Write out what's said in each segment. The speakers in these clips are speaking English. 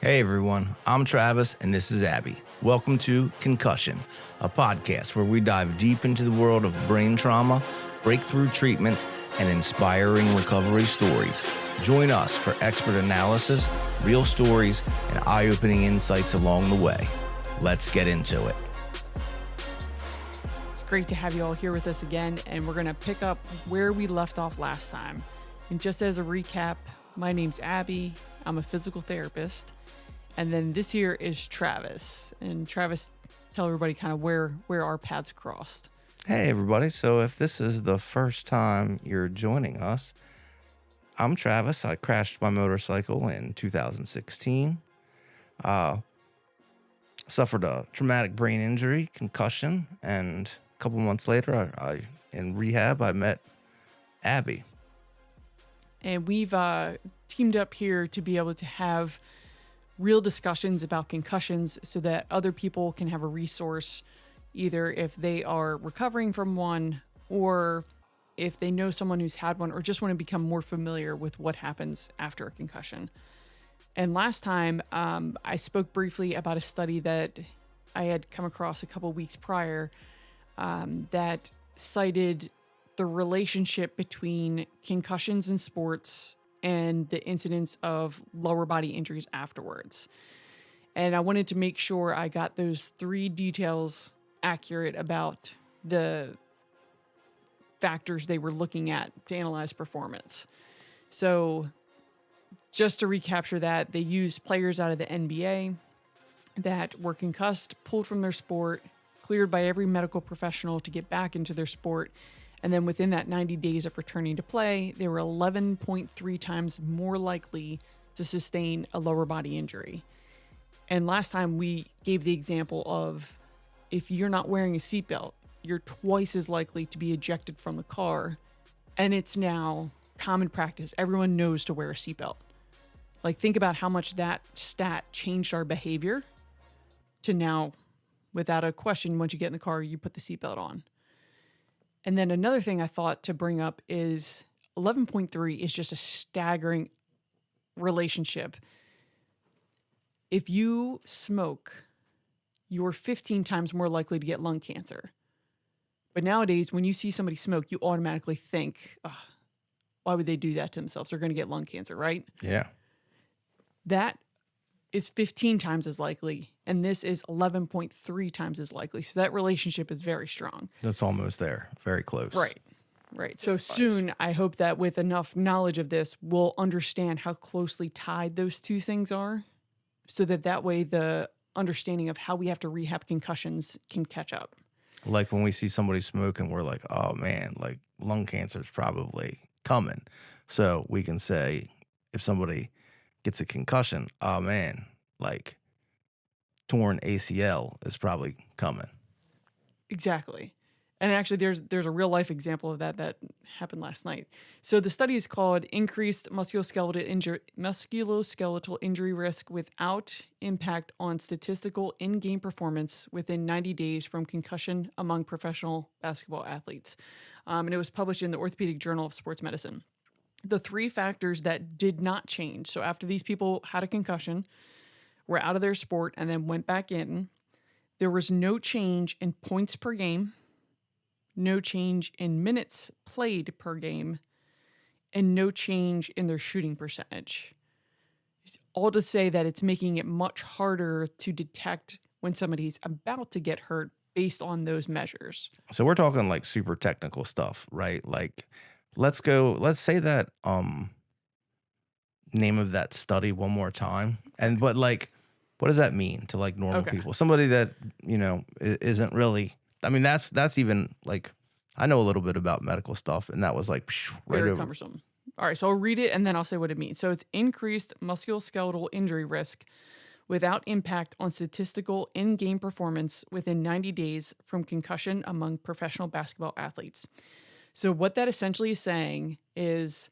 Hey everyone, I'm Travis and this is Abby. Welcome to Concussion, a podcast where we dive deep into the world of brain trauma, breakthrough treatments, and inspiring recovery stories. Join us for expert analysis, real stories, and eye-opening insights along the way. Let's get into it. It's great to have you all here with us again, and we're going to pick up where we left off last time. And just as a recap, my name's Abby. I'm a physical therapist. And then this here is Travis. And Travis, tell everybody kind of where our paths crossed. Hey everybody, so if this is the first time you're joining us, I'm Travis. I crashed my motorcycle in 2016. Suffered a traumatic brain injury, concussion, and a couple months later, in rehab, I met Abby. And we've teamed up here to be able to have real discussions about concussions so that other people can have a resource, either if they are recovering from one or if they know someone who's had one or just want to become more familiar with what happens after a concussion. And last time, I spoke briefly about a study that I had come across a couple weeks prior that cited the relationship between concussions in sports and the incidence of lower body injuries afterwards. And I wanted to make sure I got those three details accurate about the factors they were looking at to analyze performance. So just to recapture that, they used players out of the NBA that were concussed, pulled from their sport, cleared by every medical professional to get back into their sport. And then within that 90 days of returning to play, they were 11.3 times more likely to sustain a lower body injury. And last time we gave the example of if you're not wearing a seatbelt, you're twice as likely to be ejected from the car. And it's now common practice. Everyone knows to wear a seatbelt. Like, think about how much that stat changed our behavior to now, without a question, once you get in the car, you put the seatbelt on. And then another thing I thought to bring up is 11.3 is just a staggering relationship. If you smoke, you're 15 times more likely to get lung cancer. But nowadays, when you see somebody smoke, you automatically think, why would they do that to themselves? They're going to get lung cancer, right? Yeah. That is 15 times as likely, and this is 11.3 times as likely. So that relationship is very strong. That's almost there. Very close. Right. So soon, I hope that with enough knowledge of this, we'll understand how closely tied those two things are, so that way the understanding of how we have to rehab concussions can catch up. Like when we see somebody smoking, we're like, oh man, like lung cancer is probably coming. So we can say if somebody gets a concussion, oh man, like torn ACL is probably coming. Exactly. And actually, there's a real life example of that happened last night. So the study is called Increased Musculoskeletal Injury Risk Without Impact on Statistical In-Game Performance Within 90 Days from Concussion Among Professional Basketball Athletes. And it was published in the Orthopedic Journal of Sports Medicine. The three factors that did not change. So after these people had a concussion, were out of their sport, and then went back in, there was no change in points per game, no change in minutes played per game, and no change in their shooting percentage. All to say that it's making it much harder to detect when somebody's about to get hurt based on those measures. So we're talking like super technical stuff, right? Like let's say that name of that study one more time. But like, what does that mean to like normal people? Somebody that, isn't really, I mean, that's even like, I know a little bit about medical stuff, and that was like right very over. Cumbersome. All right, so I'll read it and then I'll say what it means. So it's increased musculoskeletal injury risk without impact on statistical in-game performance within 90 days from concussion among professional basketball athletes. So what that essentially is saying is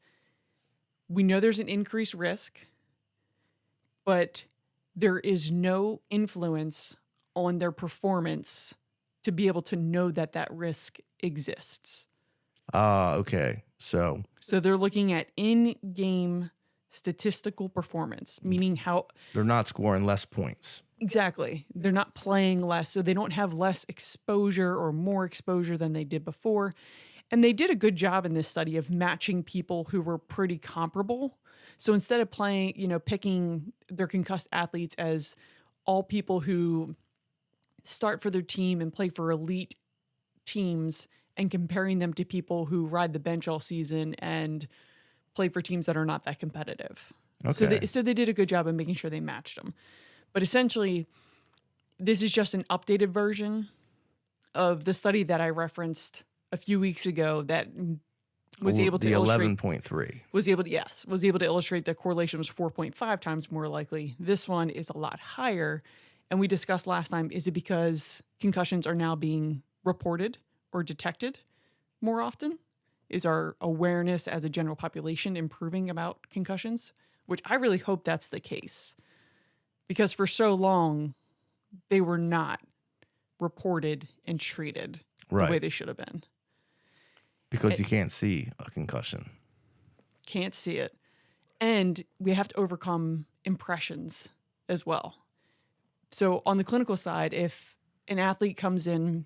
we know there's an increased risk, but there is no influence on their performance to be able to know that that risk exists. Okay. So they're looking at in-game statistical performance, meaning how They're not scoring less points. exactly they're not playing less, so they don't have less exposure or more exposure than they did before. And they did a good job in this study of matching people who were pretty comparable. So instead of playing, picking their concussed athletes as all people who start for their team and play for elite teams and comparing them to people who ride the bench all season and play for teams that are not that competitive. Okay. So they did a good job of making sure they matched them. But essentially, this is just an updated version of the study that I referenced a few weeks ago that was able to the illustrate 11.3. was able to illustrate that correlation was 4.5 times more likely. This one is a lot higher. And we discussed last time, is it because concussions are now being reported or detected more often? Is our awareness as a general population improving about concussions? Which I really hope that's the case. Because for so long, they were not reported and treated the way they should have been. Because you can't see a concussion. Can't see it. And we have to overcome impressions as well. So on the clinical side, if an athlete comes in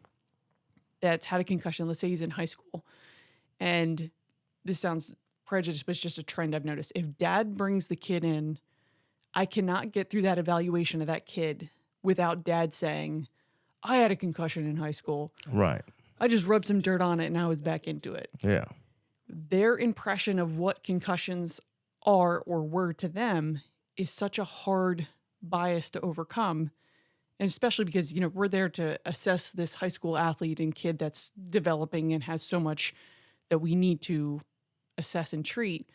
that's had a concussion, let's say he's in high school, and this sounds prejudiced, but it's just a trend I've noticed. If dad brings the kid in, I cannot get through that evaluation of that kid without dad saying, I had a concussion in high school. Right. I just rubbed some dirt on it and I was back into it. Yeah. Their impression of what concussions are or were to them is such a hard bias to overcome. And especially because, we're there to assess this high school athlete and kid that's developing and has so much that we need to assess and treat.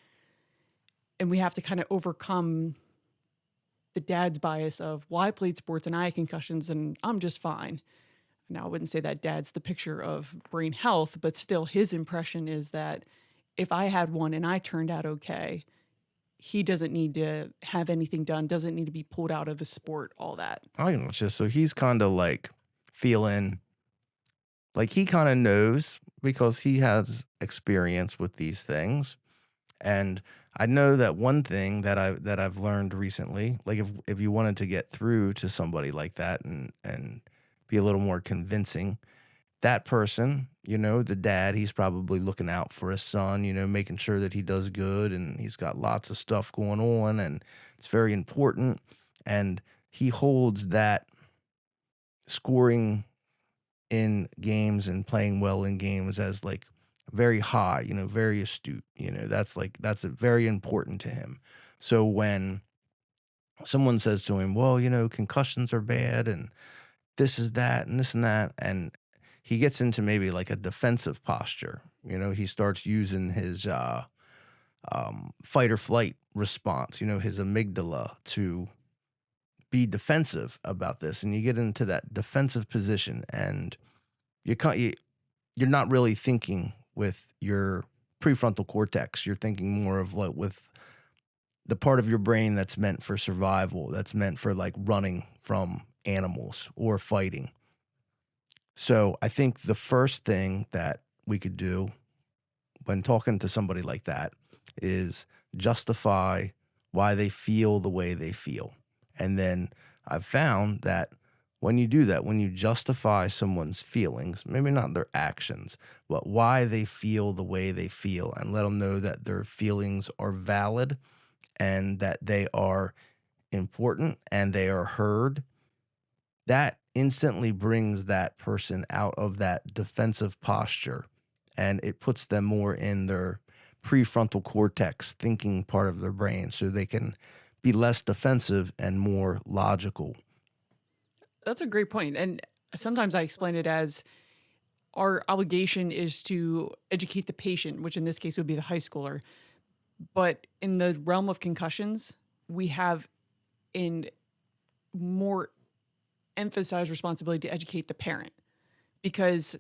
And we have to kind of overcome the dad's bias of, well, I played sports and I had concussions and I'm just fine. Now, I wouldn't say that dad's the picture of brain health, but still his impression is that if I had one and I turned out okay, he doesn't need to have anything done, doesn't need to be pulled out of a sport, all that. I gotcha. So he's kind of like feeling like he kind of knows because he has experience with these things. And I know that one thing that I've learned recently, like if you wanted to get through to somebody like that and be a little more convincing, that person, the dad, he's probably looking out for his son, making sure that he does good and he's got lots of stuff going on and it's very important. And he holds that scoring in games and playing well in games as like very high, very astute, that's very important to him. So when someone says to him, well, concussions are bad and this is that and this and that, and he gets into maybe like a defensive posture, he starts using his fight or flight response, his amygdala to be defensive about this, and you get into that defensive position and you're not really thinking with your prefrontal cortex. You're thinking more of like with the part of your brain that's meant for survival, that's meant for like running from animals or fighting. So I think the first thing that we could do when talking to somebody like that is justify why they feel the way they feel. And then I've found that when you do that, when you justify someone's feelings, maybe not their actions, but why they feel the way they feel, and let them know that their feelings are valid and that they are important and they are heard, that instantly brings that person out of that defensive posture and it puts them more in their prefrontal cortex thinking part of their brain so they can be less defensive and more logical. That's a great point. And sometimes I explain it as our obligation is to educate the patient, which in this case would be the high schooler. But in the realm of concussions, we have a more emphasized responsibility to educate the parent, because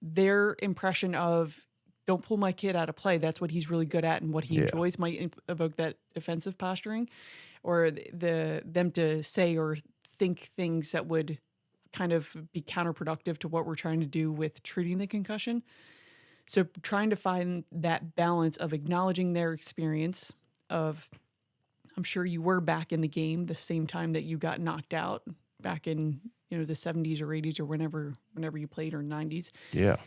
their impression of don't pull my kid out of play, that's what he's really good at and what he enjoys, might evoke that defensive posturing, or them to say or think things that would kind of be counterproductive to what we're trying to do with treating the concussion. So trying to find that balance of acknowledging their experience of I'm sure you were back in the game the same time that you got knocked out back in, the 70s or 80s or whenever you played, or 90s. Yeah.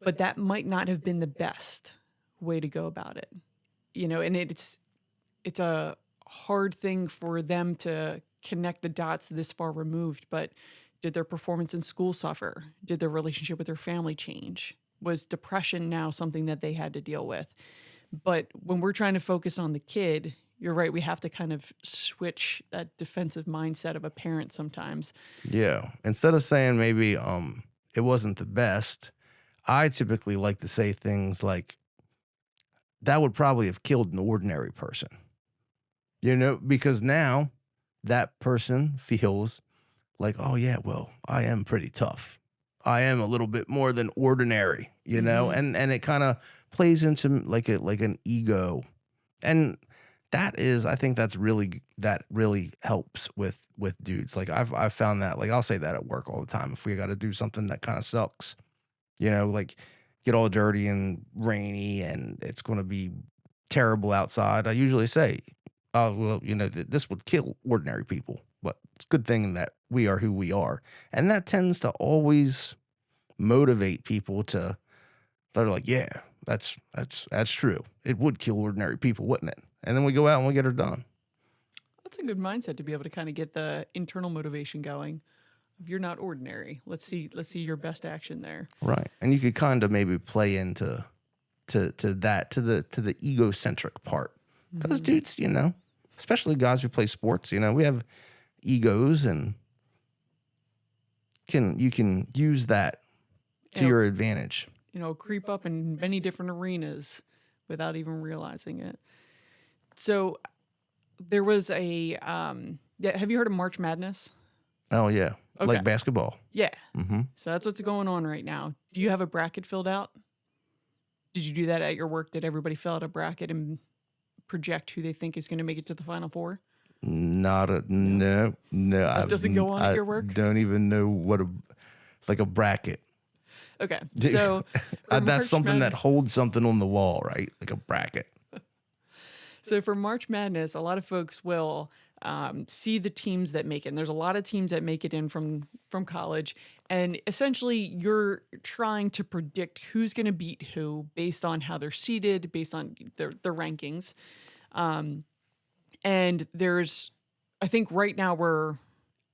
But that might not have been the best way to go about it. And it's a hard thing for them to connect the dots this far removed, but did their performance in school suffer? Did their relationship with their family change? Was depression now something that they had to deal with? But when we're trying to focus on the kid, you're right, we have to kind of switch that defensive mindset of a parent sometimes. Yeah. Instead of saying maybe it wasn't the best, I typically like to say things like, that would probably have killed an ordinary person. Because now that person feels like, oh yeah, well, I am pretty tough. I am a little bit more than ordinary, and it kind of plays into like an ego. And I think that really helps with dudes. Like I've found that, like I'll say that at work all the time. If we got to do something that kind of sucks, like get all dirty and rainy and it's going to be terrible outside, I usually say, oh, well, this would kill ordinary people, but it's a good thing that we are who we are. And that tends to always motivate people they're like, yeah, that's true. It would kill ordinary people, wouldn't it? And then we go out and we get her done. That's a good mindset to be able to kind of get the internal motivation going. You're not ordinary. Let's see your best action there. Right. And you could kind of maybe play into to the egocentric part. Because dudes, especially guys who play sports, we have egos, and you can use that to your advantage. Creep up in many different arenas without even realizing it. So there was have you heard of March Madness? Oh, yeah. Okay. Like basketball. Yeah. Mm-hmm. So that's what's going on right now. Do you have a bracket filled out? Did you do that at your work? Did everybody fill out a bracket and project who they think is going to make it to the Final Four? No. That doesn't go on at your work? Don't even know what a bracket. Okay. So that's something that holds something on the wall, right? Like a bracket. So for March Madness, a lot of folks will see the teams that make it. And there's a lot of teams that make it in from college. And essentially, you're trying to predict who's going to beat who based on how they're seeded, based on their rankings. And I think right now we're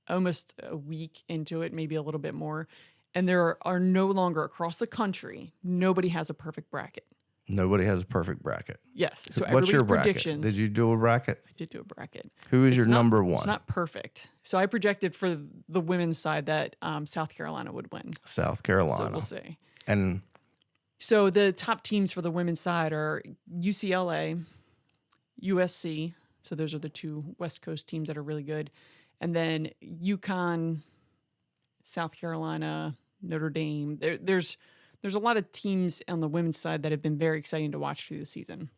almost a week into it, maybe a little bit more. And there are no longer across the country, nobody has a perfect bracket. Nobody has a perfect bracket. Yes. So what's your bracket? Predictions. Did you do a bracket? I did do a bracket. Who is your number one? It's not perfect. So I projected for the women's side that South Carolina would win. South Carolina. So we'll see. And so the top teams for the women's side are UCLA, USC. So those are the two West Coast teams that are really good. And then UConn, South Carolina, Notre Dame. There's a lot of teams on the women's side that have been very exciting to watch through the season.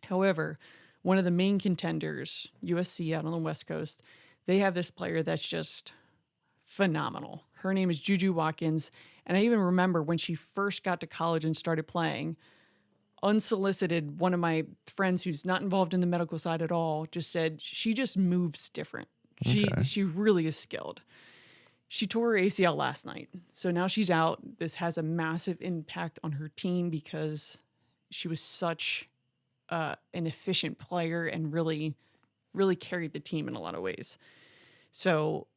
However, one of the main contenders, USC out on the West Coast, they have this player that's just phenomenal. Her name is Juju Watkins. And I even remember when she first got to college and started playing, unsolicited, one of my friends who's not involved in the medical side at all just said she just moves different. She really is skilled. She tore her ACL last night. So now she's out. This has a massive impact on her team because she was such an efficient player and really, really carried the team in a lot of ways. So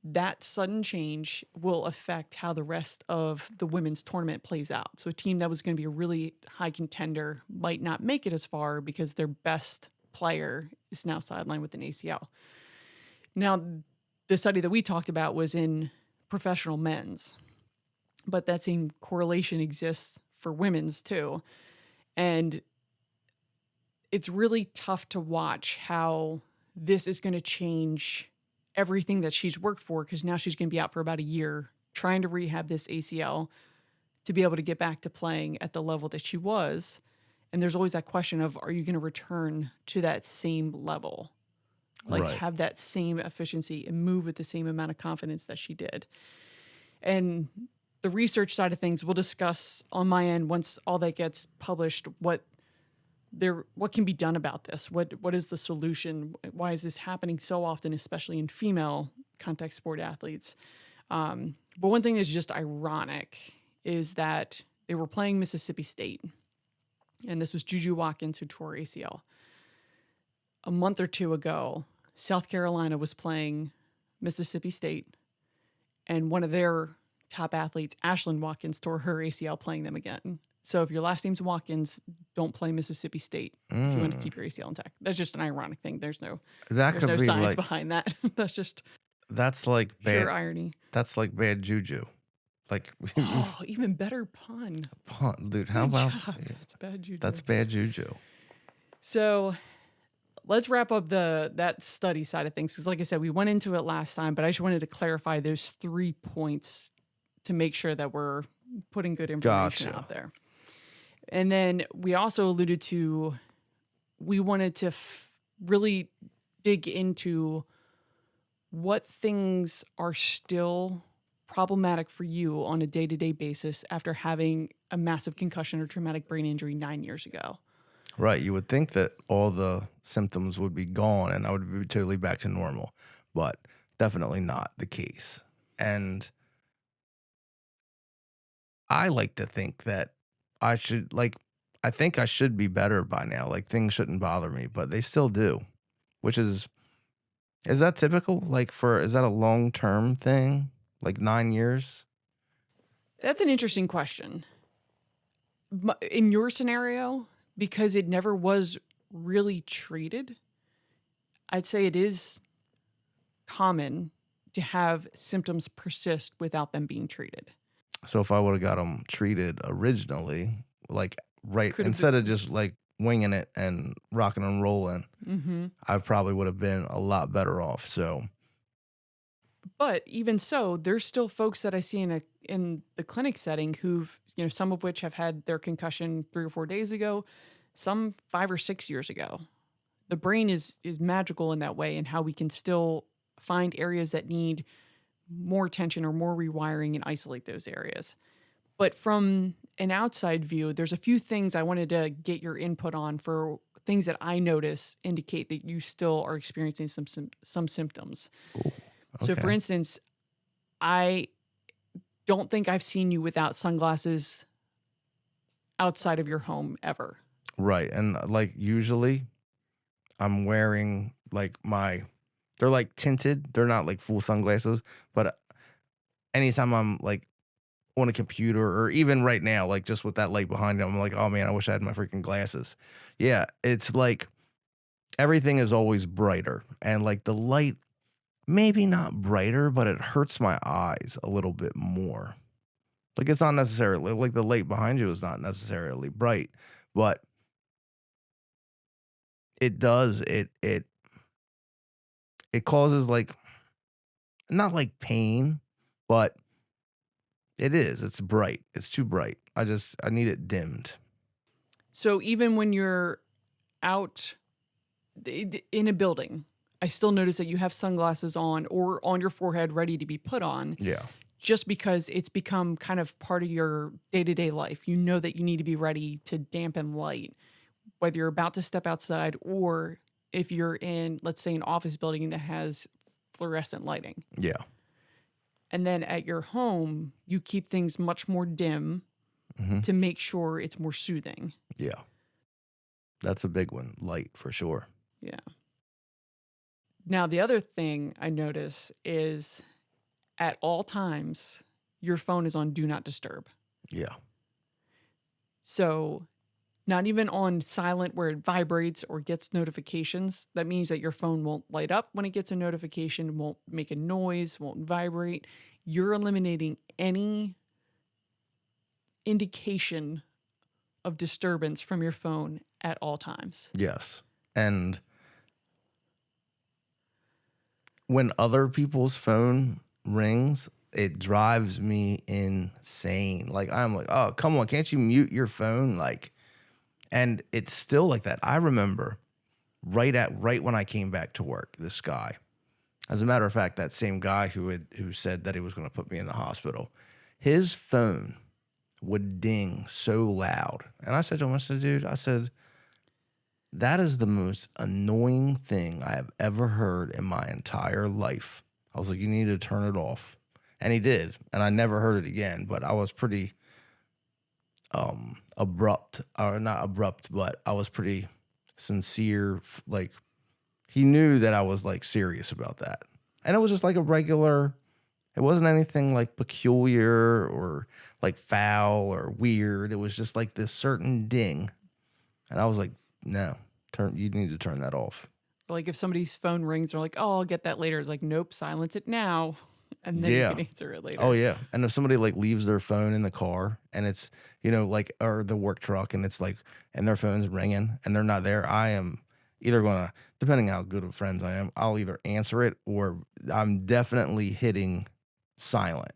that sudden change will affect how the rest of the women's tournament plays out. So a team that was going to be a really high contender might not make it as far because their best player is now sidelined with an ACL. Now, the study that we talked about was in professional men's, but that same correlation exists for women's too. And it's really tough to watch how this is going to change everything that she's worked for, because now she's going to be out for about a year trying to rehab this ACL to be able to get back to playing at the level that she was. And there's always that question of, are you going to return to that same level? Like have that same efficiency and move with the same amount of confidence that she did. And the research side of things we'll discuss on my end once all that gets published, what what can be done about this? What is the solution? Why is this happening so often, especially in female contact sport athletes? But one thing that's just ironic is that they were playing Mississippi State, and this was Juju Watkins who tore ACL. A month or two ago, South Carolina was playing Mississippi State, and one of their top athletes, Ashlyn Watkins, tore her ACL playing them again. So if your last name's Watkins, don't play Mississippi State if you want to keep your ACL intact. That's just an ironic thing. There's no science behind that. That's like pure irony. That's like bad juju. Like even better pun. Dude, how about It's bad juju. That's bad juju. So let's wrap up that study side of things, because like I said, we went into it last time, but I just wanted to clarify those 3 points to make sure that we're putting good information out there. And then we also alluded to, we wanted to really dig into what things are still problematic for you on a day-to-day basis after having a massive concussion or traumatic brain injury 9 years ago. Right. You would think that all the symptoms would be gone and I would be totally back to normal, but definitely not the case. And I like to think that I think I should be better by now. Like things shouldn't bother me, but they still do, which is that typical? Is that a long-term thing? Like 9 years? That's an interesting question. In your scenario, because it never was really treated, I'd say it is common to have symptoms persist without them being treated. So if I would have got them treated originally, instead of just like winging it and rocking and rolling, I probably would have been a lot better off. So, but even so, there's still folks that I see in the clinic setting who've, some of which have had their concussion 3 or 4 days ago, some 5 or 6 years ago. The brain is magical in that way, and how we can still find areas that need more attention or more rewiring and isolate those areas. But from an outside view, there's a few things I wanted to get your input on for things that I notice indicate that you still are experiencing some symptoms. Ooh, okay. So for instance, I don't think I've seen you without sunglasses outside of your home ever. Right. And usually I'm wearing they're like tinted. They're not like full sunglasses, but anytime I'm on a computer or even right now, just with that light behind them, I'm like, oh man, I wish I had my freaking glasses. Yeah. It's like everything is always brighter, and the light, maybe not brighter, but it hurts my eyes a little bit more. It's not necessarily the light behind you is not necessarily bright, but it does. It causes not pain, but it's bright. It's too bright. I need it dimmed. So even when you're out in a building, I still notice that you have sunglasses on or on your forehead ready to be put on. Yeah. Just because it's become kind of part of your day-to-day life. You know that you need to be ready to dampen light, whether you're about to step outside or if you're in, let's say, an office building that has fluorescent lighting. Yeah. And then at your home, you keep things much more dim to make sure it's more soothing. Yeah. That's a big one. Light, for sure. Yeah. Now, the other thing I notice is at all times, your phone is on Do Not Disturb. Yeah. So not even on silent where it vibrates or gets notifications. That means that your phone won't light up when it gets a notification, won't make a noise, won't vibrate. You're eliminating any indication of disturbance from your phone at all times. Yes. And when other people's phone rings, it drives me insane. I'm like, oh, come on, can't you mute your phone? And it's still like that. I remember right when I came back to work, this guy, as a matter of fact, that same guy who said that he was going to put me in the hospital, his phone would ding so loud. And I said to him, dude, That is the most annoying thing I have ever heard in my entire life. I was like, you need to turn it off. And he did. And I never heard it again, but I was pretty abrupt, or not abrupt, but I was pretty sincere. Like, he knew that I was like serious about that. And it was just like a regular, it wasn't anything like peculiar or like foul or weird. It was just like this certain ding. And I was like, no, you need to turn that off. Like if somebody's phone rings, they're like, "Oh, I'll get that later." It's like, nope, silence it now, and then you can answer it later. Oh yeah. And if somebody like leaves their phone in the car and it's, like, or the work truck and it's like, and their phone's ringing and they're not there, I am either gonna, depending how good of friends I am, I'll either answer it or I'm definitely hitting silent.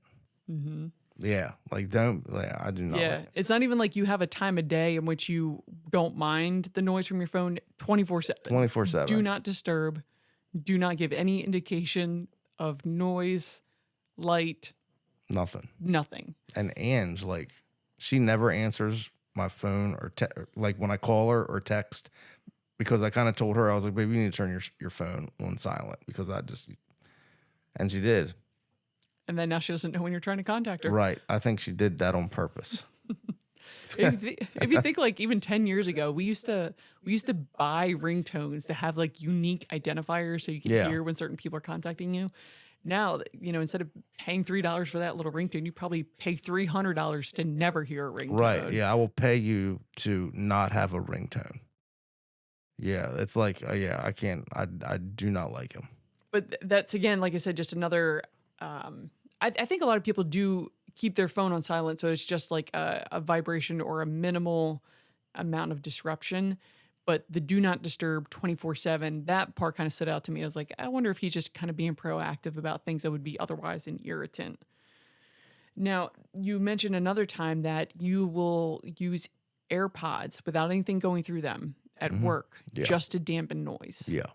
Mm-hmm. Yeah, like I do not. Yeah, it's not even like you have a time of day in which you don't mind the noise from your phone 24/7. 24/7. Do not disturb. Do not give any indication of noise, light, Nothing. nothing. And Ange, like, she never answers my phone or like when I call her or text, because I kind of told her, I was like, baby, you need to turn your phone on silent, because and she did. And then now she doesn't know when you're trying to contact her. Right. I think she did that on purpose. If you think like even 10 years ago, we used to buy ringtones to have like unique identifiers so you can hear when certain people are contacting you. Now, instead of paying $3 for that little ringtone, you probably pay $300 to never hear a ringtone. Right. Yeah. I will pay you to not have a ringtone. Yeah. It's like, I can't, I do not like him. But that's, again, like I said, just another, I think a lot of people do keep their phone on silent, so it's just like a vibration or a minimal amount of disruption. But the do not disturb 24/7, that part kind of stood out to me. I was like, I wonder if he's just kind of being proactive about things that would be otherwise an irritant. Now, you mentioned another time that you will use AirPods without anything going through them at work just to dampen noise. Yeah.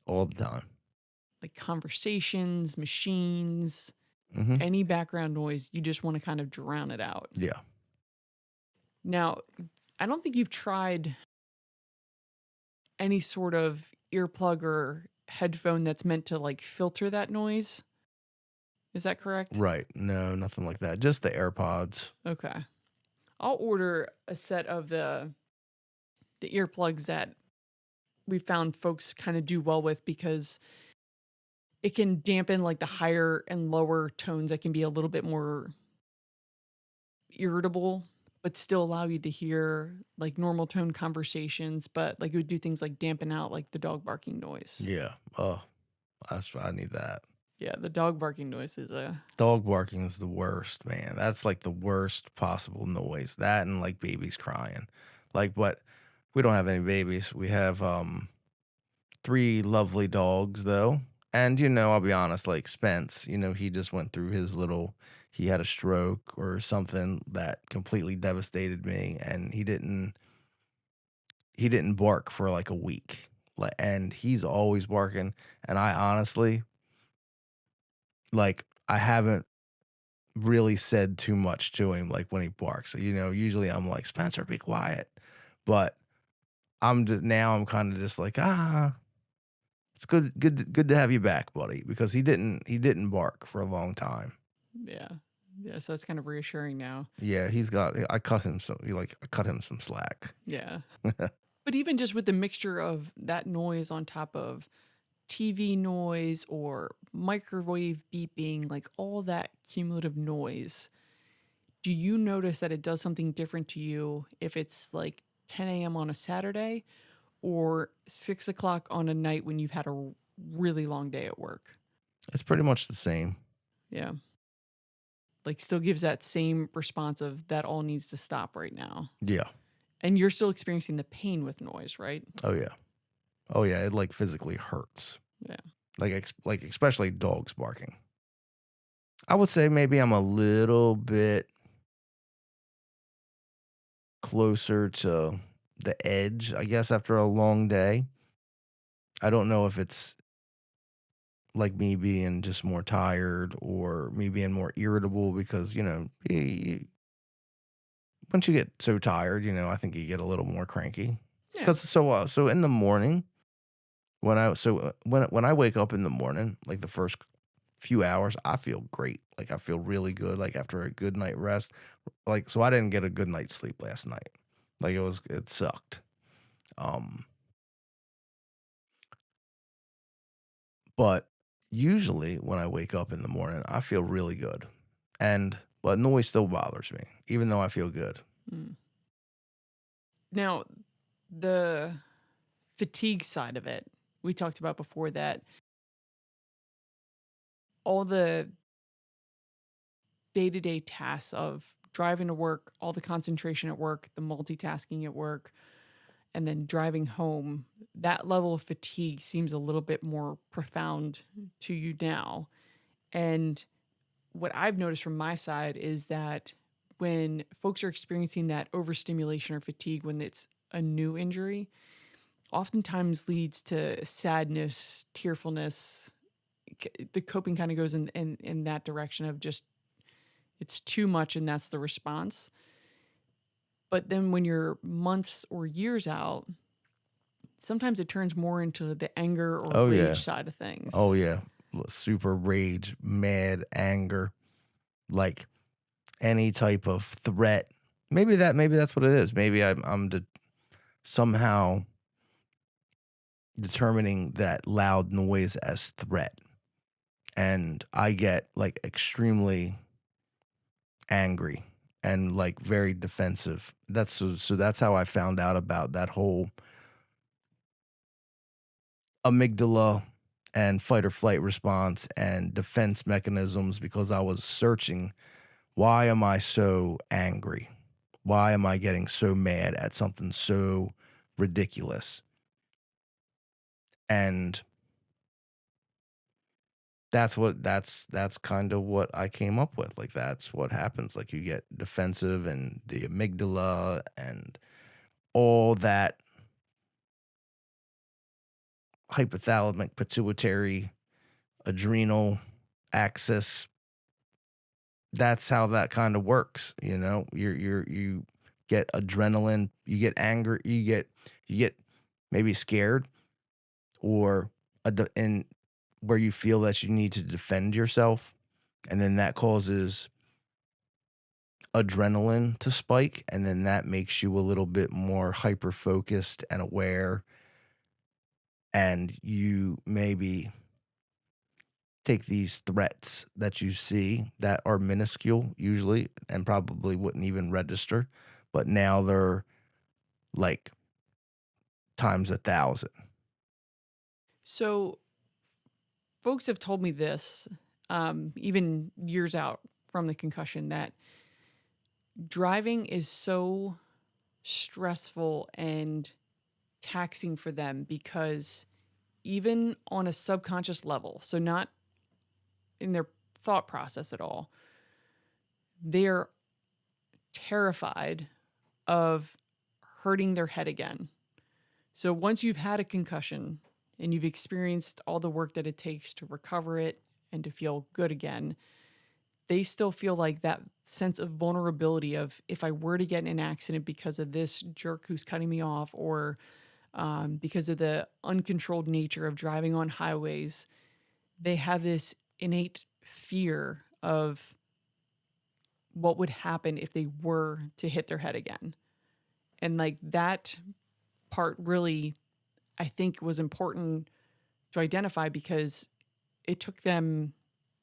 All the time. Like conversations, machines, Mm-hmm. any background noise, you just want to kind of drown it out. Yeah. Now, I don't think you've tried any sort of earplug or headphone that's meant to like filter that noise. Is that correct? Right. No, nothing like that. Just the AirPods. Okay. I'll order a set of the earplugs that we found folks kind of do well with, because it can dampen like the higher and lower tones that can be a little bit more irritable, but still allow you to hear like normal tone conversations, but like it would do things like dampen out like the dog barking noise. Yeah. Oh, I need that. Yeah, the dog barking noise is Dog barking is the worst, man. That's like the worst possible noise. That and like babies crying. Like, but we don't have any babies. We have 3 lovely dogs though. And I'll be honest, like Spence, he just went through he had a stroke or something that completely devastated me, and he didn't bark for like a week. And he's always barking, and I honestly, like, I haven't really said too much to him, like when he barks. Usually I'm like, Spencer, be quiet. But I'm kind of just like, it's good to have you back, buddy, because he didn't bark for a long time. yeah. So that's kind of reassuring now. Yeah, I cut him some slack. Yeah. But even just with the mixture of that noise on top of TV noise or microwave beeping, like all that cumulative noise, do you notice that it does something different to you if it's like 10 a.m. on a Saturday or 6 o'clock on a night when you've had a really long day at work? It's pretty much the same. Yeah. Like still gives that same response of that all needs to stop right now. Yeah. And you're still experiencing the pain with noise, right? Oh yeah. It like physically hurts. Yeah. Like especially dogs barking. I would say maybe I'm a little bit closer to the edge, I guess, after a long day. I don't know if it's like me being just more tired or me being more irritable, because, once you get so tired, I think you get a little more cranky. Yeah. Because so in the morning when I wake up in the morning, like the first few hours, I feel great. Like I feel really good. Like after a good night rest, like so I didn't get a good night's sleep last night. Like it sucked. Um, but usually when I wake up in the morning, I feel really good, and but noise still bothers me, even though I feel good. Mm. Now, the fatigue side of it, we talked about before that all the day to day tasks of driving to work, all the concentration at work, the multitasking at work, and then driving home, that level of fatigue seems a little bit more profound to you now. And what I've noticed from my side is that when folks are experiencing that overstimulation or fatigue when it's a new injury, oftentimes leads to sadness, tearfulness. The coping kind of goes in that direction of just it's too much and that's the response. But then when you're months or years out, sometimes it turns more into the anger or Oh yeah, rage side of oh things. yeah, super rage, mad, anger, like any type of threat. Maybe that's what it is. Maybe I'm somehow determining that loud noise as threat, and I get like extremely angry and like very defensive. So that's how I found out about that whole amygdala and fight or flight response and defense mechanisms, because I was searching, why am I so angry? Why am I getting so mad at something so ridiculous? And that's kind of what I came up with. Like that's what happens. Like you get defensive and the amygdala and all that hypothalamic pituitary adrenal axis. That's how that kind of works. You get adrenaline, you get anger, you get maybe scared, or in where you feel that you need to defend yourself, and then that causes adrenaline to spike, and then that makes you a little bit more hyper focused and aware, and you maybe take these threats that you see that are minuscule usually and probably wouldn't even register, but now they're like times 1,000. So, folks have told me this, even years out from the concussion, that driving is so stressful and taxing for them because even on a subconscious level, so not in their thought process at all, they're terrified of hurting their head again. So once you've had a concussion and you've experienced all the work that it takes to recover it and to feel good again, they still feel like that sense of vulnerability of if I were to get in an accident because of this jerk who's cutting me off, or because of the uncontrolled nature of driving on highways, they have this innate fear of what would happen if they were to hit their head again. And like that part really, I think, was important to identify because it took them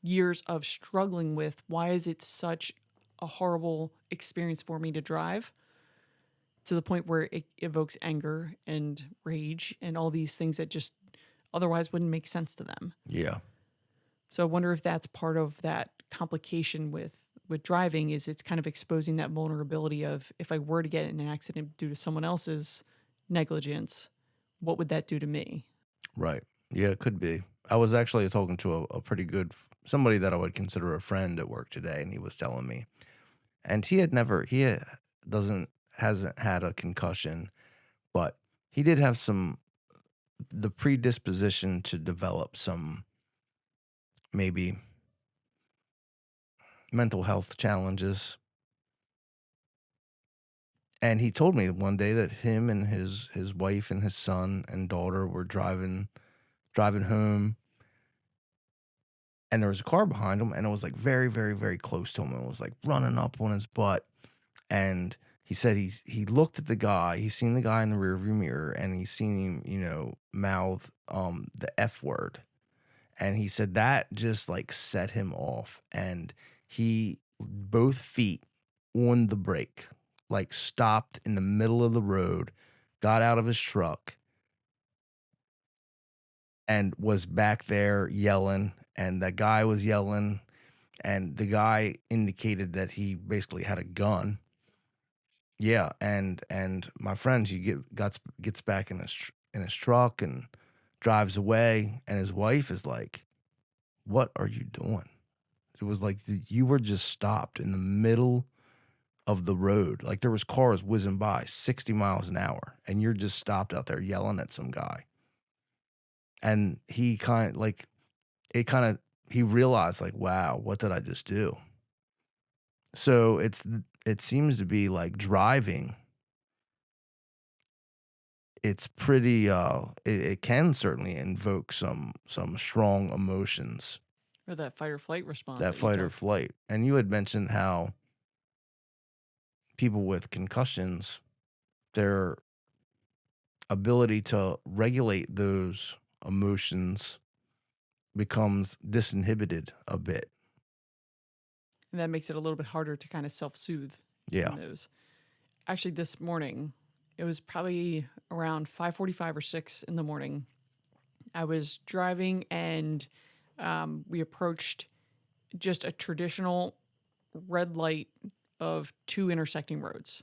years of struggling with why is it such a horrible experience for me to drive, to the point where it evokes anger and rage and all these things that just otherwise wouldn't make sense to them. Yeah. So I wonder if that's part of that complication with driving, is it's kind of exposing that vulnerability of if I were to get in an accident due to someone else's negligence, what would that do to me? Right. Yeah, it could be. I was actually talking to a pretty good somebody that I would consider a friend at work today, and he was telling me, and doesn't hasn't had a concussion, but he did have the predisposition to develop some maybe mental health challenges, And he told me one day that him and his wife and his son and daughter were driving home, and there was a car behind him, and it was like very, very, very close to him. It was like running up on his butt. And he said he looked at the guy, he's seen the guy in the rearview mirror, and he's seen him, mouth the F word. And he said that just like set him off. And he both feet on the brake, like stopped in the middle of the road, got out of his truck, and was back there yelling. And that guy was yelling, and the guy indicated that he basically had a gun. Yeah, and my friend, gets back in his truck and drives away, and his wife is like, "What are you doing?" It was like you were just stopped in the middle of the road. Like there was cars whizzing by 60 miles an hour, and you're just stopped out there yelling at some guy. And he he realized like, wow, what did I just do? So it seems to be like driving. It's pretty it can certainly invoke some strong emotions, Or that fight or flight response. that that you fight or talked- flight. And you had mentioned how people with concussions, their ability to regulate those emotions becomes disinhibited a bit. And that makes it a little bit harder to kind of self-soothe Yeah. in those. Actually, this morning, it was probably around 5:45 or 6 in the morning. I was driving, and we approached just a traditional red light of two intersecting roads.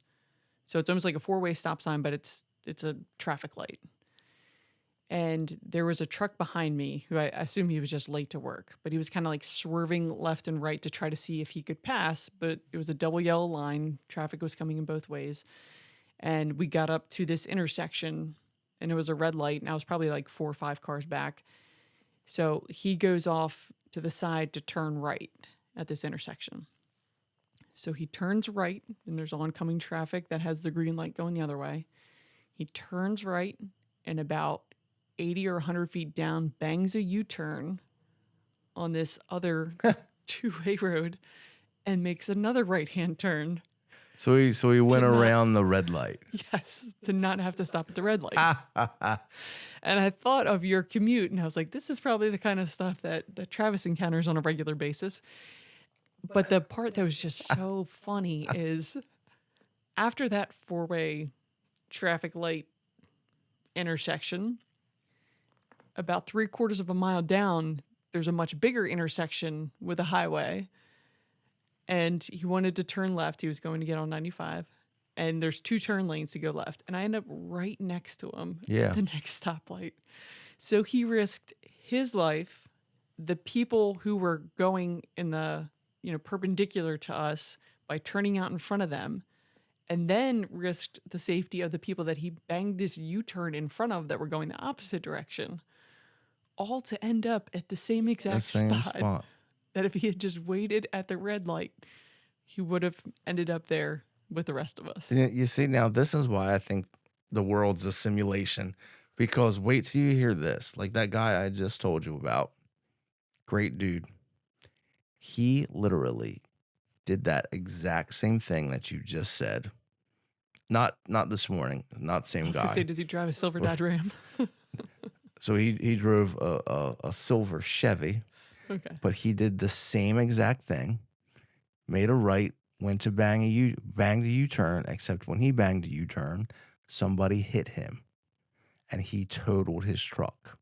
So it's almost like a four-way stop sign, but it's a traffic light. And there was a truck behind me who I assume he was just late to work, but he was kind of like swerving left and right to try to see if he could pass. But it was a double yellow line. Traffic was coming in both ways. And we got up to this intersection, and it was a red light, and I was probably like 4 or 5 cars back. So he goes off to the side to turn right at this intersection. So he turns right, and there's oncoming traffic that has the green light going the other way. He turns right, and about 80 or 100 feet down, bangs a U-turn on this other two-way road and makes another right-hand turn. So he went around the red light. Yes, to not have to stop at the red light. And I thought of your commute, and I was like, this is probably the kind of stuff that Travis encounters on a regular basis. But the part that was just so funny is after that four-way traffic light intersection, about 3/4 of a mile down, there's a much bigger intersection with a highway. And he wanted to turn left. He was going to get on 95. And there's 2 turn lanes to go left. And I end up right next to him at the next stoplight. So he risked his life, the people who were going in the, perpendicular to us by turning out in front of them, and then risked the safety of the people that he banged this U-turn in front of that were going the opposite direction, all to end up at the same exact spot. That if he had just waited at the red light, he would have ended up there with the rest of us. You see, now this is why I think the world's a simulation, because wait till you hear this. Like that guy I just told you about, great dude. He literally did that exact same thing that you just said. Not this morning, not same guy. Say, does he drive a silver Dodge Ram? So he drove a silver Chevy. Okay. But he did the same exact thing, made a right, went to banged a U-turn, except when he banged a U-turn, somebody hit him, and he totaled his truck.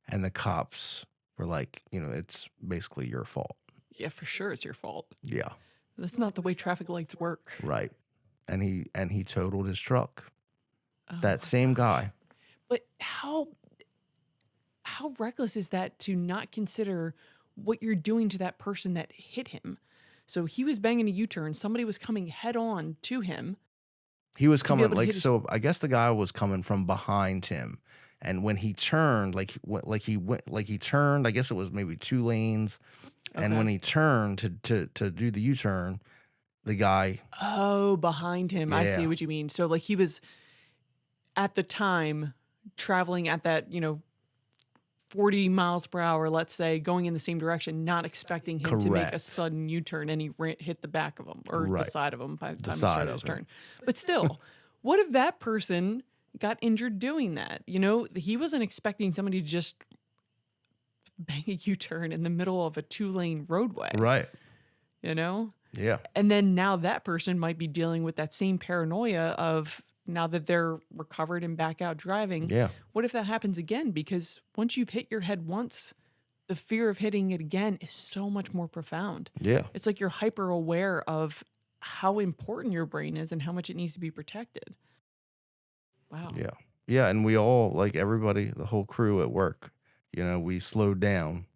And the cops were like, it's basically your fault. Yeah, for sure it's your fault. Yeah. That's not the way traffic lights work. Right. And he totaled his truck. That same guy. But how reckless is that to not consider what you're doing to that person that hit him? So he was banging a U-turn. Somebody was coming head on to him. He was coming I guess the guy was coming from behind him. And when he turned, he turned, I guess it was maybe 2 lanes. And when he turned to do the U-turn, the guy. Oh, behind him. I see Yeah. what you mean. So like he was at the time traveling at that, 40 miles per hour, let's say, going in the same direction, not expecting him to make a Correct. sudden U-turn, and he hit the back of him or the Right. side of him by the The time he side started his of him. turn. But still, what if that person got injured doing that? He wasn't expecting somebody to just bang a U-turn in the middle of a 2-lane roadway. Right. Yeah. Yeah. And then now that person might be dealing with that same paranoia of now that they're recovered and back out driving. Yeah. What if that happens again? Because once you've hit your head once, the fear of hitting it again is so much more profound. Yeah. It's like you're hyper aware of how important your brain is and how much it needs to be protected. Wow. Yeah. Yeah. And we all, like everybody, the whole crew at work, we slowed down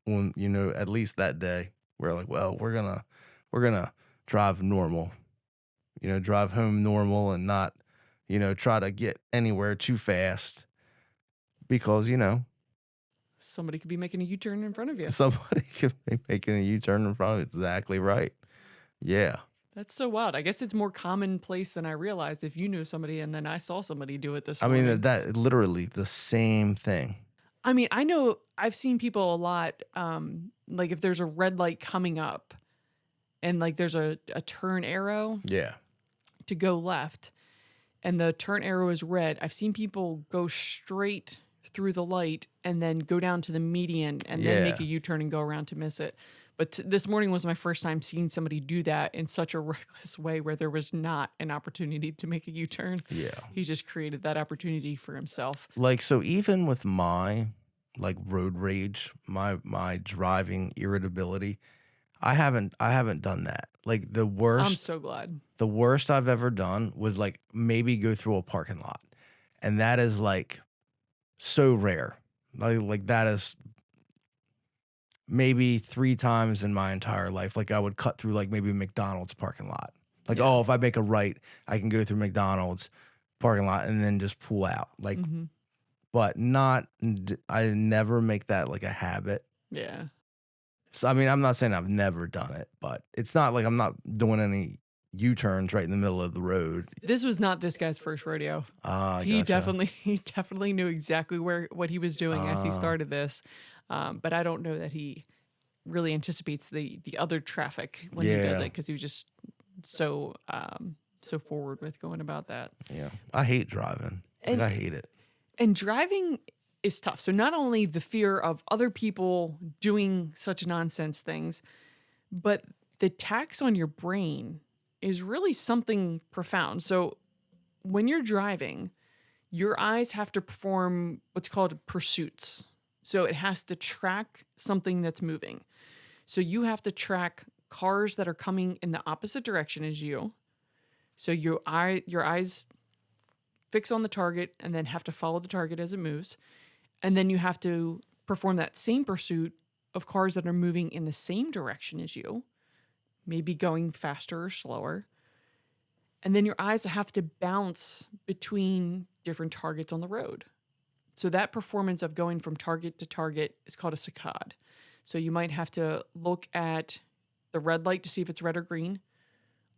when, at least that day. We're like, well, we're gonna drive normal, drive home normal and not, try to get anywhere too fast because, Somebody could be making a U-turn in front of you. somebody could be making a U-turn in front of it. Exactly right. Yeah. That's so wild. I guess it's more commonplace than I realized if you knew somebody and then I saw somebody do it this I morning. mean, that literally the same thing. I mean, I know I've seen people a lot, like if there's a red light coming up and like there's a turn arrow Yeah. to go left and the turn arrow is red, I've seen people go straight through the light and then go down to the median and then make a Yeah. U-turn and go around to miss it. But this morning was my first time seeing somebody do that in such a reckless way where there was not an opportunity to make a U-turn. Yeah. He just created that opportunity for himself. Like, so even with my like road rage, my driving irritability, I haven't done that. Like the I'm worst so glad. the worst I've ever done was like maybe go through a parking lot. And that is like so rare. Like that is maybe 3 times in my entire life. Like I would cut through like maybe McDonald's parking lot. Like, Yeah. oh, if I make a right, I can go through McDonald's parking lot and then just pull out. Like, Mhm. but I never make that like a habit. Yeah. So, I mean, I'm not saying I've never done it, but it's not like I'm not doing any U-turns right in the middle of the road. This was not this guy's first rodeo. He definitely knew exactly what he was doing as he started this. But I don't know that he really anticipates the other traffic when he does Yeah. it because he was just so forward with going about that. Yeah. I hate driving. And- I hate it. And driving is tough. So not only the fear of other people doing such nonsense things, but the tax on your brain is really something profound. So when you're driving, your eyes have to perform what's called pursuits. So it has to track something that's moving. So you have to track cars that are coming in the opposite direction as you. So your eyes fix on the target and then have to follow the target as it moves. And then you have to perform that same pursuit of cars that are moving in the same direction as you, maybe going faster or slower. And then your eyes have to bounce between different targets on the road. So that performance of going from target to target is called a saccade. So you might have to look at the red light to see if it's red or green,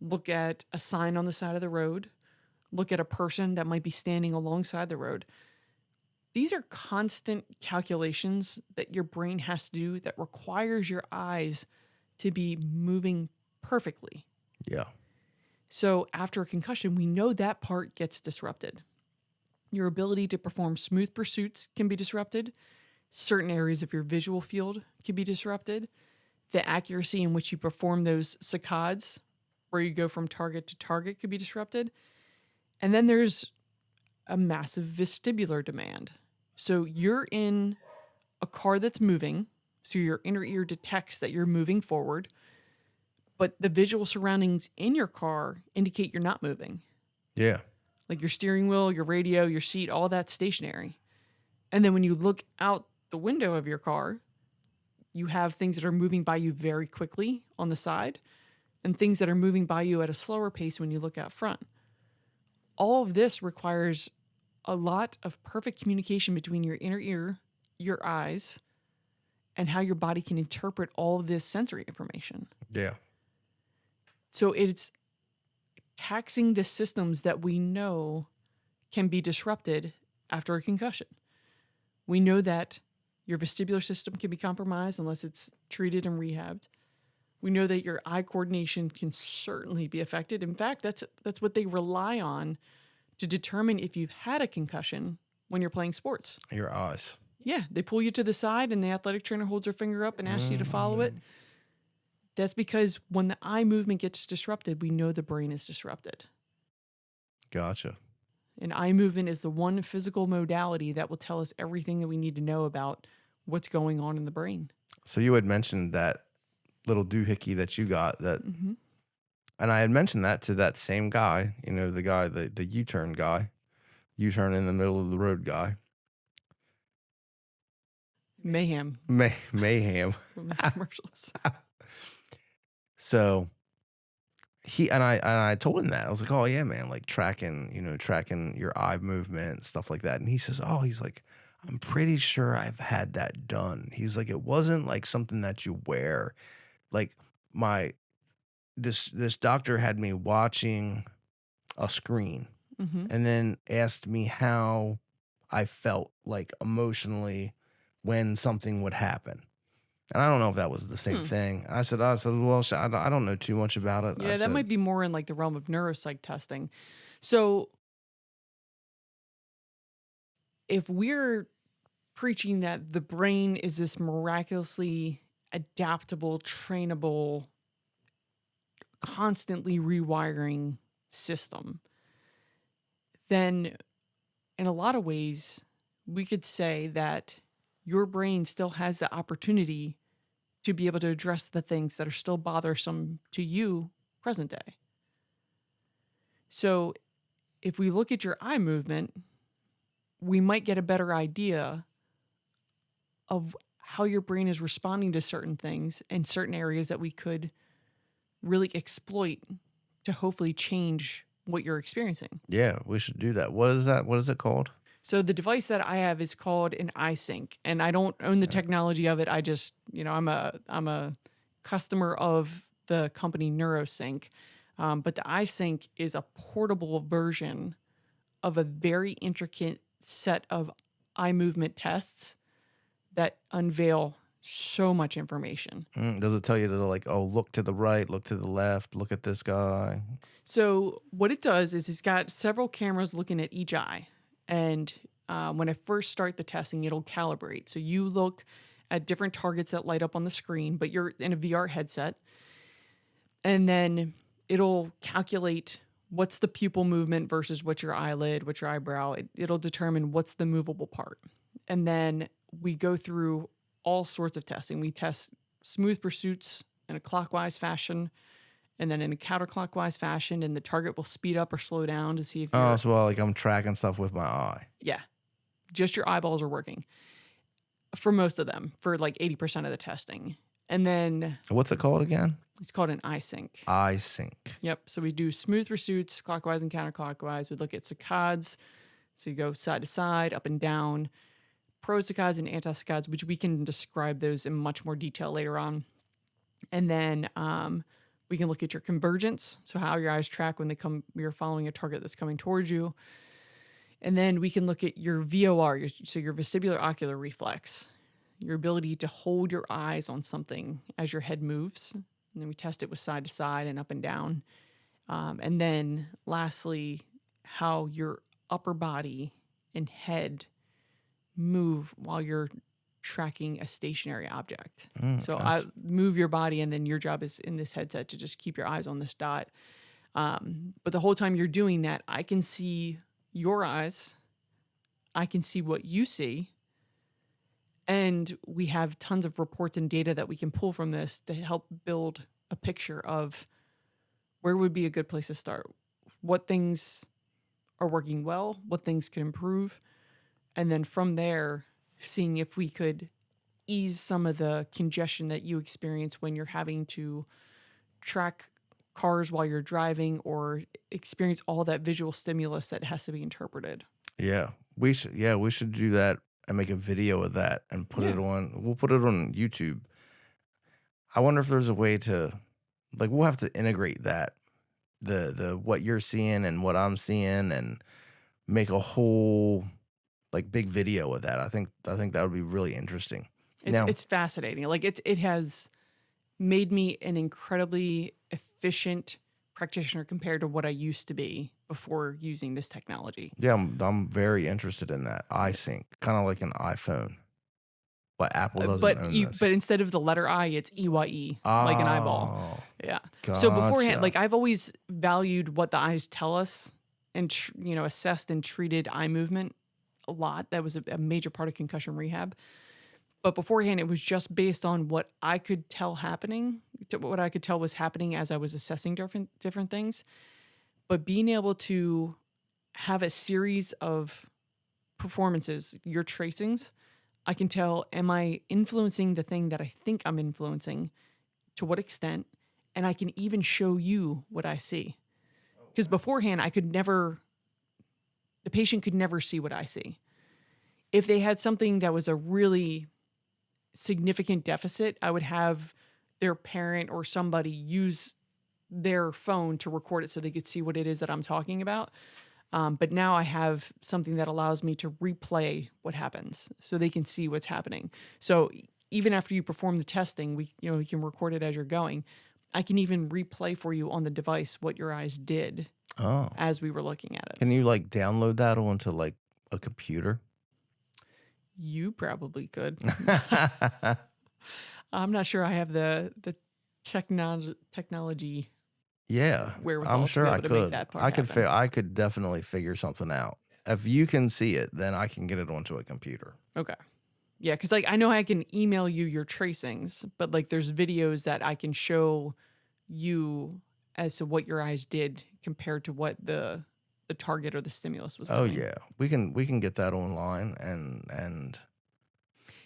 look at a sign on the side of the road, look at a person that might be standing alongside the road. These are constant calculations that your brain has to do that requires your eyes to be moving perfectly. Yeah. So after a concussion, we know that part gets disrupted. Your ability to perform smooth pursuits can be disrupted. Certain areas of your visual field can be disrupted. The accuracy in which you perform those saccades, where you go from target to target, could be disrupted. And then there's a massive vestibular demand. So you're in a car that's moving, so your inner ear detects that you're moving forward, but the visual surroundings in your car indicate you're not moving. Yeah. Like your steering wheel, your radio, your seat, all that's stationary. And then when you look out the window of your car, you have things that are moving by you very quickly on the side and things that are moving by you at a slower pace when you look out front. All of this requires a lot of perfect communication between your inner ear, your eyes, and how your body can interpret all of this sensory information. Yeah. So it's taxing the systems that we know can be disrupted after a concussion. We know that your vestibular system can be compromised unless it's treated and rehabbed. We know that your eye coordination can certainly be affected. In fact, that's what they rely on to determine if you've had a concussion when you're playing sports. Your eyes. Yeah, they pull you to the side and the athletic trainer holds her finger up and asks you to follow it. That's because when the eye movement gets disrupted, we know the brain is disrupted. Gotcha. And eye movement is the one physical modality that will tell us everything that we need to know about what's going on in the brain. So you had mentioned that little doohickey that you got that, and I had mentioned that to that same guy, you know, the guy, the U-turn guy, U-turn in the middle of the road guy. Mayhem Mayhem. from those commercials. So I told him that. I was like, oh yeah, man, like tracking your eye movement and stuff like that. And he says, he's like, I'm pretty sure I've had that done. He's like, it wasn't like something that you wear. Like this doctor had me watching a screen and then asked me how I felt like emotionally when something would happen. And I don't know if that was the same thing. I said, well, I don't know too much about it. Yeah, that might be more in like the realm of neuropsych testing. So if we're preaching that the brain is this miraculously adaptable, trainable, constantly rewiring system, then in a lot of ways, we could say that your brain still has the opportunity to be able to address the things that are still bothersome to you present day. So if we look at your eye movement, we might get a better idea of how your brain is responding to certain things and certain areas that we could really exploit to hopefully change what you're experiencing. Yeah, we should do that. What is that? What is it called? So the device that I have is called an iSync, and I don't own the technology of it. I just, I'm a customer of the company NeuroSync. But the iSync is a portable version of a very intricate set of eye movement tests that unveil so much information. Does it tell you to look to the right, look to the left, look at this guy? So what it does is it's got several cameras looking at each eye. And when I first start the testing, it'll calibrate. So you look at different targets that light up on the screen, but you're in a VR headset. And then it'll calculate what's the pupil movement versus what's your eyelid, what's your eyebrow. It'll determine what's the movable part. And then we go through all sorts of testing. We test smooth pursuits in a clockwise fashion, and then in a counterclockwise fashion, and the target will speed up or slow down to see if you're... Oh, so like I'm tracking stuff with my eye. Yeah. Just your eyeballs are working. For most of them, for like 80% of the testing. And then... What's it called again? It's called an iSync. iSync. Yep. So we do smooth pursuits, clockwise and counterclockwise. We look at saccades. So you go side to side, up and down. Pro-saccades and anti-saccades, which we can describe those in much more detail later on. And then we can look at your convergence, so how your eyes track when you're following a target that's coming towards you. And then we can look at your VOR, so your vestibular ocular reflex, your ability to hold your eyes on something as your head moves. And then we test it with side to side and up and down. And then lastly, how your upper body and head move while you're tracking a stationary object. I move your body, and then your job is in this headset to just keep your eyes on this dot. But the whole time you're doing that, I can see your eyes. I can see what you see. And we have tons of reports and data that we can pull from this to help build a picture of where would be a good place to start. What things are working well, what things could improve. And then from there, seeing if we could ease some of the congestion that you experience when you're having to track cars while you're driving or experience all that visual stimulus that has to be interpreted. Yeah, we should do that and make a video of that and put it on. We'll put it on YouTube. I wonder if there's a way to Like we'll have to integrate that, the what you're seeing and what I'm seeing, and make a whole like big video of that. I think that would be really interesting. Now, It's fascinating. Like it has made me an incredibly efficient practitioner compared to what I used to be before using this technology. yeah, I'm very interested in that. iSync, kind of like an iPhone, but Apple doesn't own this. But instead of the letter I, it's EYE, like an eyeball. Oh, Yeah. So beforehand, gotcha. like I've always valued what the eyes tell us and assessed and treated eye movement a lot. That was a major part of concussion rehab. But beforehand, it was just based on what I could tell what I could tell was happening as I was assessing different things. But being able to have a series of performances, your tracings, I can tell, am I influencing the thing that I think I'm influencing? To what extent? And I can even show you what I see. Because beforehand, the patient could never see what I see. If they had something that was a really significant deficit, I would have their parent or somebody use their phone to record it so they could see what it is that I'm talking about. But now I have something that allows me to replay what happens so they can see what's happening. So even after you perform the testing, we can record it as you're going. I can even replay for you on the device what your eyes did as we were looking at it. Can you like download that onto like a computer? You probably could. I'm not sure I have the technology. Yeah, Wherewithal I'm to sure be I able to make could. that part I could. happen. I could definitely figure something out. If you can see it, then I can get it onto a computer. Okay. Yeah, because like I know I can email you your tracings, but like there's videos that I can show you as to what your eyes did compared to what the target or the stimulus was Oh doing. yeah, we can get that online and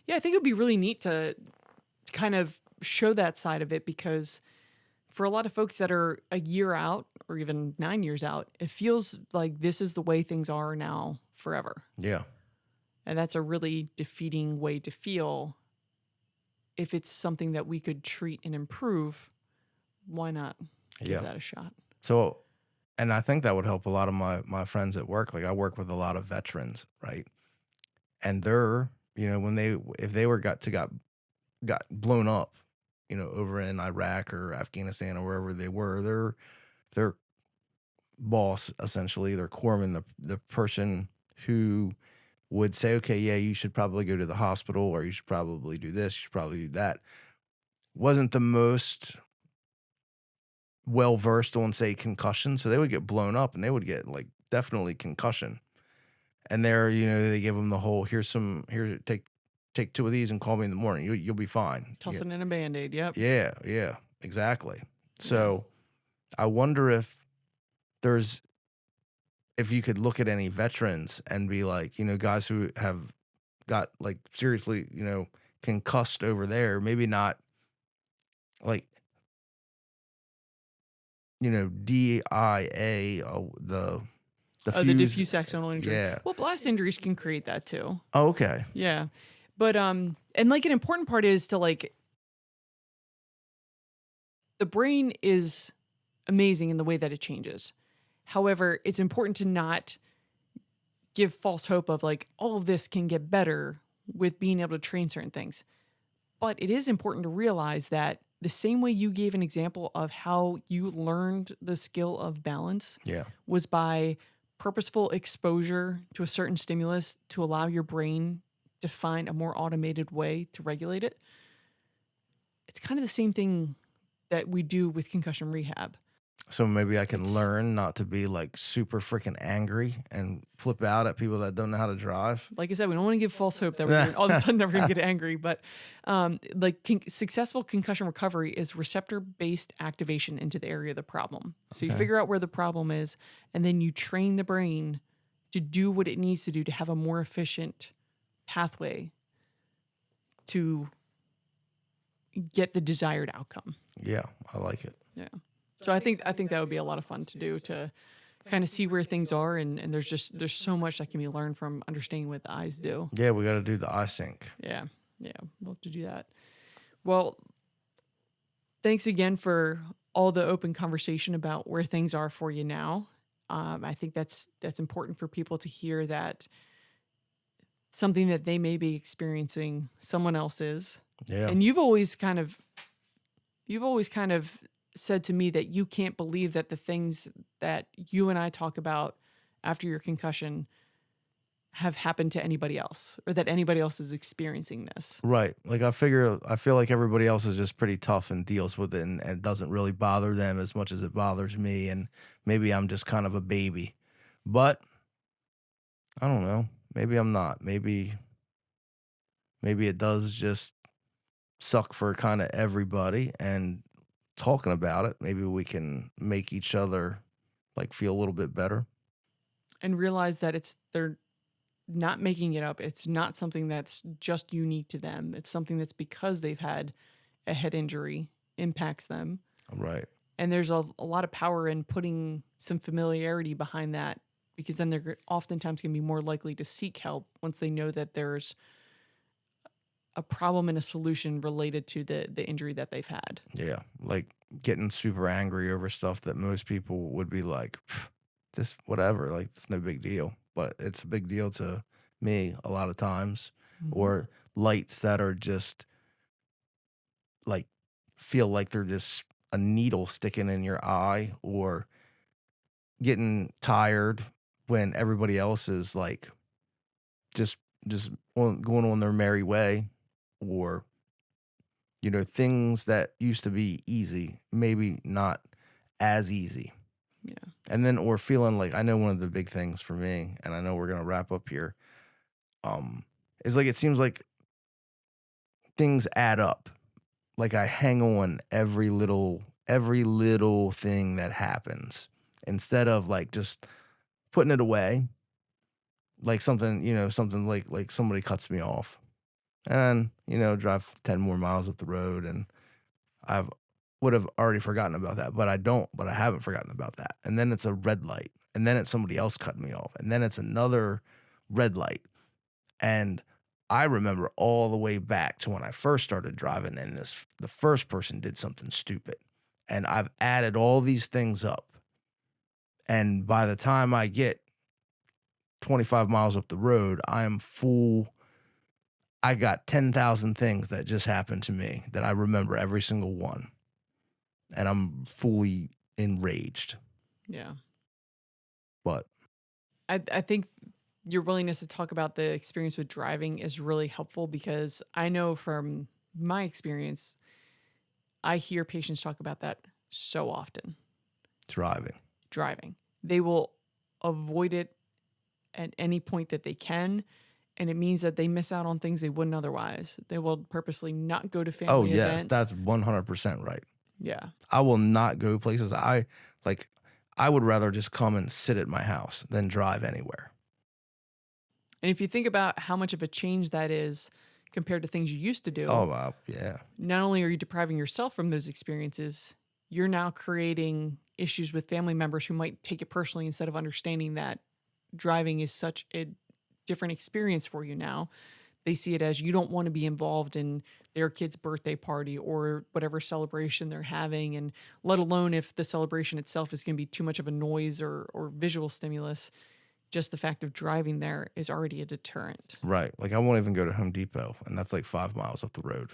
Yeah, I think it would be really neat to kind of show that side of it, because for a lot of folks that are a year out or even 9 years out, it feels like this is the way things are now forever. yeah. And that's a really defeating way to feel. If it's something that we could treat and improve, why not give that a shot? So, and I think that would help a lot of my friends at work. Like I work with a lot of veterans, right? And they're, when if they got blown up, over in Iraq or Afghanistan or wherever they were, their boss, essentially, their corpsman, the person who would say, okay, yeah, you should probably go to the hospital, or you should probably do this, you should probably do that, wasn't the most well versed on, say, concussion. So they would get blown up and they would get like definitely concussion. And there, they give them the whole, here, take 2 of these and call me in the morning. You'll be fine. Tossing in a Band-Aid, yep. Yeah, exactly. So I wonder if you could look at any veterans and be like, guys who have got like seriously, concussed over there, maybe not like, DIA, The diffuse axonal injury. Yeah. Well, blast injuries can create that too. Oh, okay. Yeah. But and like an important part is to like, the brain is amazing in the way that it changes. However, it's important to not give false hope of like all of this can get better with being able to train certain things. But it is important to realize that the same way you gave an example of how you learned the skill of balance was by purposeful exposure to a certain stimulus to allow your brain to find a more automated way to regulate it. It's kind of the same thing that we do with concussion rehab. So maybe I can learn not to be like super freaking angry and flip out at people that don't know how to drive. Like I said, we don't want to give false hope that we're all of a sudden never going to get angry. But successful concussion recovery is receptor-based activation into the area of the problem. So you figure out where the problem is, and then you train the brain to do what it needs to do to have a more efficient pathway to get the desired outcome. Yeah, I like it. Yeah. So I think that would be a lot of fun to do, to kind of see where things are, and there's so much that can be learned from understanding what the eyes do. Yeah, we got to do the eye sync. Yeah, we'll have to do that. Well, thanks again for all the open conversation about where things are for you now. I think that's important for people to hear, that something that they may be experiencing, someone else is. Yeah. And you've always kind of said to me that you can't believe that the things that you and I talk about after your concussion have happened to anybody else, or that anybody else is experiencing this. Right. Like I feel like everybody else is just pretty tough and deals with it, and it doesn't really bother them as much as it bothers me. And maybe I'm just kind of a baby, but I don't know. Maybe I'm not. Maybe it does just suck for kind of everybody, and talking about it, maybe we can make each other like feel a little bit better. And realize that they're not making it up. It's not something that's just unique to them. It's something that's because they've had a head injury impacts them. Right. And there's a lot of power in putting some familiarity behind that, because then they're oftentimes going to be more likely to seek help once they know that there's a problem and a solution related to the injury that they've had. Yeah. Like getting super angry over stuff that most people would be like, just whatever, like it's no big deal. But it's a big deal to me a lot of times. Mm-hmm. Or lights that are just like feel like they're just a needle sticking in your eye, or getting tired when everybody else is like just going on their merry way, or things that used to be easy, maybe not as easy. Yeah. And then, or feeling like, I know one of the big things for me, and I know we're gonna wrap up here, is like, it seems like things add up. Like I hang on every little thing that happens, instead of like just putting it away. Like something like somebody cuts me off, and drive 10 more miles up the road, and I would have already forgotten about that, but I haven't forgotten about that. And then it's a red light, and then it's somebody else cutting me off, and then it's another red light. And I remember all the way back to when I first started driving, and the first person did something stupid, and I've added all these things up. And by the time I get 25 miles up the road, I am full. I got 10,000 things that just happened to me that I remember every single one. And I'm fully enraged. Yeah. But I think your willingness to talk about the experience with driving is really helpful, because I know from my experience, I hear patients talk about that so often. Driving. They will avoid it at any point that they can. And it means that they miss out on things they wouldn't otherwise. They will purposely not go to family events. That's 100% right. Yeah. I will not go places. I would rather just come and sit at my house than drive anywhere. And if you think about how much of a change that is compared to things you used to do. Oh, wow. Yeah. Not only are you depriving yourself from those experiences, you're now creating issues with family members who might take it personally, instead of understanding that driving is such a different experience for you now. They see it as you don't want to be involved in their kid's birthday party or whatever celebration they're having, and let alone if the celebration itself is going to be too much of a noise or visual stimulus. Just the fact of driving there is already a deterrent. Right. Like I won't even go to Home Depot, and that's like 5 miles up the road.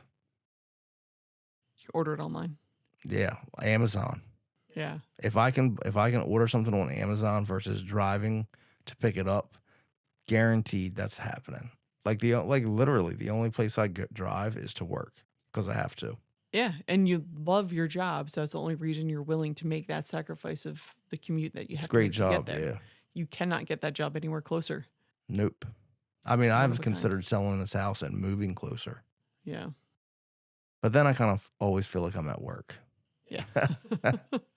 You order it online. Yeah, Amazon. Yeah. If I can order something on Amazon versus driving to pick it up, guaranteed that's happening. Like literally the only place I drive is to work, because I have to. Yeah, and you love your job, so that's the only reason you're willing to make that sacrifice of the commute that you have It's a great to make job, to get there. yeah. You cannot get that job anywhere closer. Nope. I mean, One I've of a considered selling this house and moving closer, Yeah. but then I kind of always feel like I'm at work. Yeah.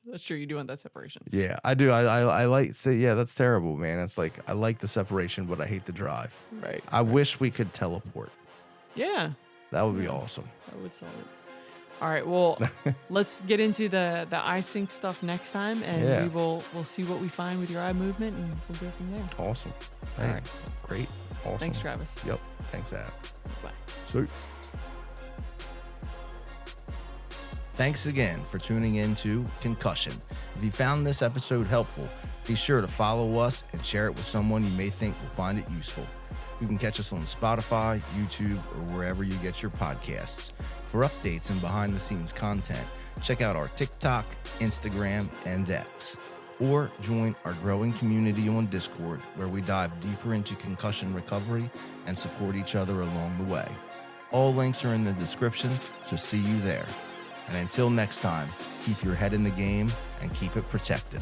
That's true. You do want that separation. Yeah, I do. I like say, yeah, that's terrible, man. It's like I like the separation, but I hate the drive. Right. I wish we could teleport. Yeah. That would be awesome. That would solve it. All right. Well, let's get into the eye sync stuff next time, and we'll see what we find with your eye movement, and we'll go from there. Awesome. Hey, All right. Great. Awesome. Thanks, Travis. Yep. Thanks, Ab. Bye. Sweet. Thanks again for tuning in to Concussion. If you found this episode helpful, be sure to follow us and share it with someone you may think will find it useful. You can catch us on Spotify, YouTube, or wherever you get your podcasts. For updates and behind-the-scenes content, check out our TikTok, Instagram, and X. Or join our growing community on Discord, where we dive deeper into concussion recovery and support each other along the way. All links are in the description, so see you there. And until next time, keep your head in the game and keep it protected.